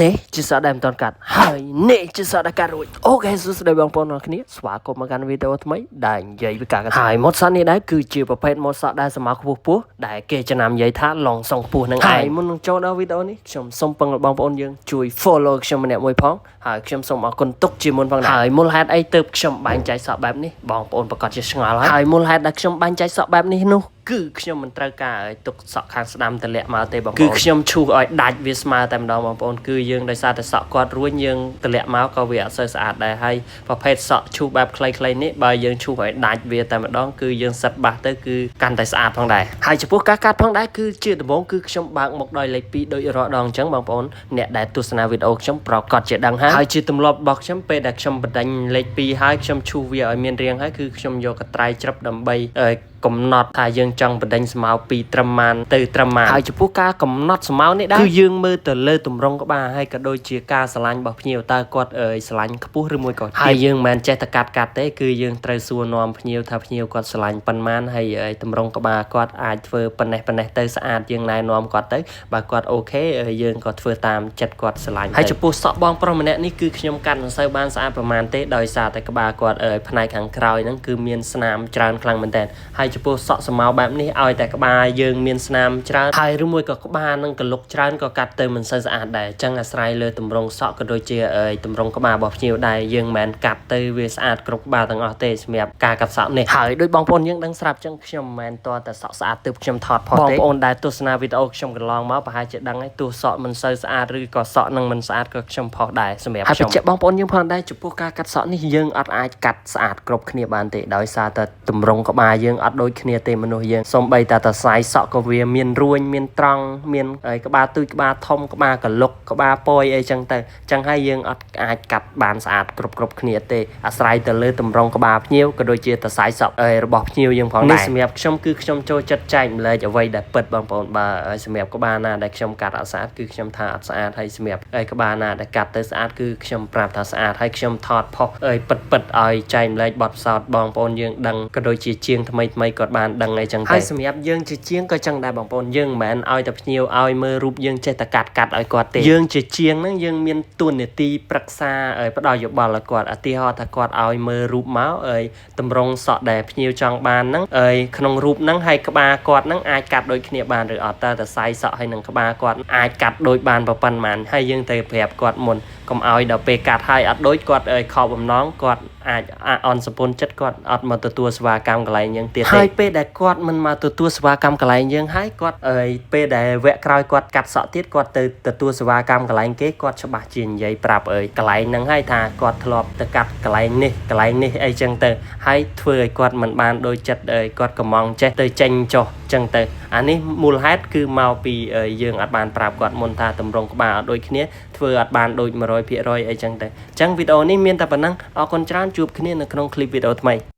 នេះជាសក់ដែលមិនតន់កាត់ហើយនេះជាសក់ដែលកាត់រួចអូខេសួស្តីបងប្អូនអរគ្នាស្វាគមន៍មកកាន់វីដេអូថ្មីដែលនិយាយពីការកាត់ហើយម៉ូតសក់នេះដែរគឺជាប្រភេទម៉ូតសក់ដែលសម័យខ្ពស់ពោះដែលគេចំណាំនិយាយថាឡងសងពោះនឹងហើយមុននឹងចូលដល់វីដេអូនេះខ្ញុំសូមពឹងបងប្អូនយើងជួយ follow ខ្ញុំម្នាក់មួយផងហើយខ្ញុំសូមអរគុណទុកជាមុនផងដែរហើយមូលហេតុអីទើបខ្ញុំបែងចែកសក់បែបនេះបងប្អូនប្រកាសជាឆ្ងល់ហើយមូលហេតុដែលខ្ញុំបែងចែកសក់បែបនេះនោះគឺខ្ញុំមិនត្រូវការឲ្យទុកសក់ខាងស្ដាំទម្លាក់មកទេបងប្អូនគឺខ្ញុំឈូសឲ្យដាច់វាស្មើតែម្ដងបងប្អូនគឺយើងដោយសារតែសក់គាត់រួញយើងទម្លាក់មកក៏វាអត់សូវស្អាតដែរហើយប្រភេទសក់ឈូសបែបខ្លីៗនេះបើយើងឈូសឲ្យដាច់វាតែម្ដងគឺយើងសិតបាសទៅគឺកាន់តែស្អាតផងដែរហើយចំពោះការកាត់ផងដែរគឺជាដំបូងគឺខ្ញុំបើកមុខដោយលេខ2ដូចរាល់ដងអញ្ចឹងបងប្អូនអ្នកដែលទស្សនាវីដេអូខ្ញុំប្រកាសជាដឹងហើយជាទម្លាប់របស់ខ្ញុំពេលដែលខ្ញុំបណ្ដាញលេខ2ហើយខ្ញុំឈូសវាឲ្យមានរាងហើយគឺខ្ញុំយកកត្រៃច្រឹបដើម្បីកំណត់ថាយើងចង់បណ្ដេញស្មៅពីត្រឹមម៉ានទៅត្រឹមម៉ានហើយចំពោះការកំណត់ស្មៅនេះដែរគឺយើងមើលទៅលើទម្រង់ក្បាលហើយក៏ដូចជាការស្រឡាញ់របស់ភ្ញៀវតើគាត់ស្រឡាញ់ខ្ពស់ឬមួយក៏ហើយយើងមិនមែនចេះតែកាត់ទេគឺយើងត្រូវសួរនាំភ្ញៀវថាភ្ញៀវគាត់ស្រឡាញ់ប៉ុន្មានហើយទម្រង់ក្បាលគាត់អាចធ្វើប៉ុណ្ណេះទៅស្អាតយើងណែនាំគាត់ទៅបើគាត់អូខេយើងក៏ធ្វើតាមចិត្តគាត់ស្រឡាញ់ហើយចំពោះសក់បងប្រុសម្នាក់នេះគឺខ្ញុំកាត់មិនសូវបានស្អាតប្រហែលទេដោយសារតែក្បាលគាត់ផ្នែកខាងក្រោយហ្នឹងគឺមានស្នាមច្រើនខ្លាំងមែនតើហើយចំពោះសក់ស្មៅបែបនេះឲ្យតែក្បាលយើងមានស្នាមច្រើនហើយឬមួយក៏ក្បាលនឹងកលុកច្រើនក៏កាត់ទៅមិនសូវស្អាតដែរអញ្ចឹងអាស្រ័យលើទម្រង់សក់ក៏ដូចជាទម្រង់ក្បាលរបស់ភ្ញៀវដែរយើងមិនមែនកាត់ទៅវាស្អាតគ្រប់ក្បាលទាំងអស់ទេសម្រាប់ការកាត់សក់នេះហើយដូចបងប្អូនយើងដឹងស្រាប់អញ្ចឹងខ្ញុំមិនមែនតតែសក់ស្អាតទើបខ្ញុំថតផុសទេបងប្អូនដែលទស្សនាវីដេអូខ្ញុំកន្លងមកប្រហែលជាដឹងហើយទោះសក់មិនសូវស្អាតឬក៏សក់នឹងមិនស្អាតក៏ខ្ញុំផុសដែរសម្រាប់ខ្ញុំហើយបងប្អូនយើងផងដែរចំពោះការកាត់សក់នេះយើងអត់អាចកាត់ស្អាតគ្រប់គ្នាបានទេដោយសារតែទម្រង់ក្បាលយើងអត់ដូចគ្នាទេមនុស្សយើងសំបីតែសរសៃសក់ក៏វាមានរួញមានត្រង់មានក្បាលទូចក្បាលធំក្បាលកលុកក្បាលពយអីចឹងទៅអញ្ចឹងហើយយើងអត់អាចកាត់បានស្អាតគ្រប់គ្នាទេអាស្រ័យទៅលើទម្រង់ក្បាលភ្ញៀវក៏ដូចជាសរសៃសក់របស់ភ្ញៀវយើងផងដែរនេះសម្រាប់ខ្ញុំគឺខ្ញុំចូលចិត្តចែកម្លែកអ្វីដែលពិតបងប្អូនបើសម្រាប់ក្បាលណាដែលខ្ញុំកាត់អត់ស្អាតគឺខ្ញុំថាអត់ស្អាតហើយសម្រាប់ក្បាលណាដែលកាត់ទៅស្អាតគឺខ្ញុំប្រាប់ថាស្អាតហើយខ្ញុំថតផុសពិតឲ្យចែកម្លែកបទពិសោធន៍បងប្អូនយើងដឹងក៏ដូចជាជាងថ្មីគាត់បានដឹងអីចឹងហើយសម្រាប់យើងជាជាងក៏ចឹងដែរបងប្អូនយើងមិនមែនឲ្យតែភ្ញៀវឲ្យមើលរូបយើងចេះតែកាត់ឲ្យគាត់ទេយើងជាជាងហ្នឹងយើងមានទួនាទីប្រឹក្សាផ្ដល់យោបល់ឲ្យគាត់ឧទាហរណ៍ថាគាត់ឲ្យមើលរូបមកតម្រង់សក់ដែលភ្ញៀវចង់បានហ្នឹងក្នុងរូបហ្នឹងហើយក្បាលគាត់ហ្នឹងអាចកាត់ដូចគ្នាបានឬអត់តើសរសៃសក់ហើយនឹងក្បាលគាត់អាចកាត់ដូចបានប៉ុណ្ណាហើយយើងទៅប្រាប់គាត់មុនកុំឲ្យដល់ពេលកាត់ហើយអត់ដូចគាត់ខកបំណងគាត់អាចអន់សម្ពន្ធចិត្តគាត់អត់មកទទួលសេវាកម្មកន្លែងយើងទៀតទេហើយពេលដែលគាត់មិនមកទទួលសេវាកម្មកន្លែងយើងហើយគាត់ពេលដែលវគ្គក្រោយគាត់កាត់សក់ទៀតគាត់ទៅទទួលសេវាកម្មកន្លែងគេគាត់ច្បាស់ជានិយាយប្រាប់កន្លែងហ្នឹងហើយថាគាត់ធ្លាប់ទៅកាត់កន្លែងនេះអីចឹងទៅហើយធ្វើឲ្យគាត់មិនបានដូចចិត្តគាត់កំងចេះទៅចេញចុះចឹងទៅអានេះមូលហេតុគឺមកពីយើងអត់បានប្រាប់គាត់មុនថាតម្រង់ក្បាលអត់ដូចគ្នាធ្វើអត់បានដូច100%អីចឹងទៅអញ្ចឹងវីដេអូនេះមានតែប៉ុណ្ណឹងអរគុណច្រើនជួបគ្នានៅក្នុងคลิปវីដេអូថ្មី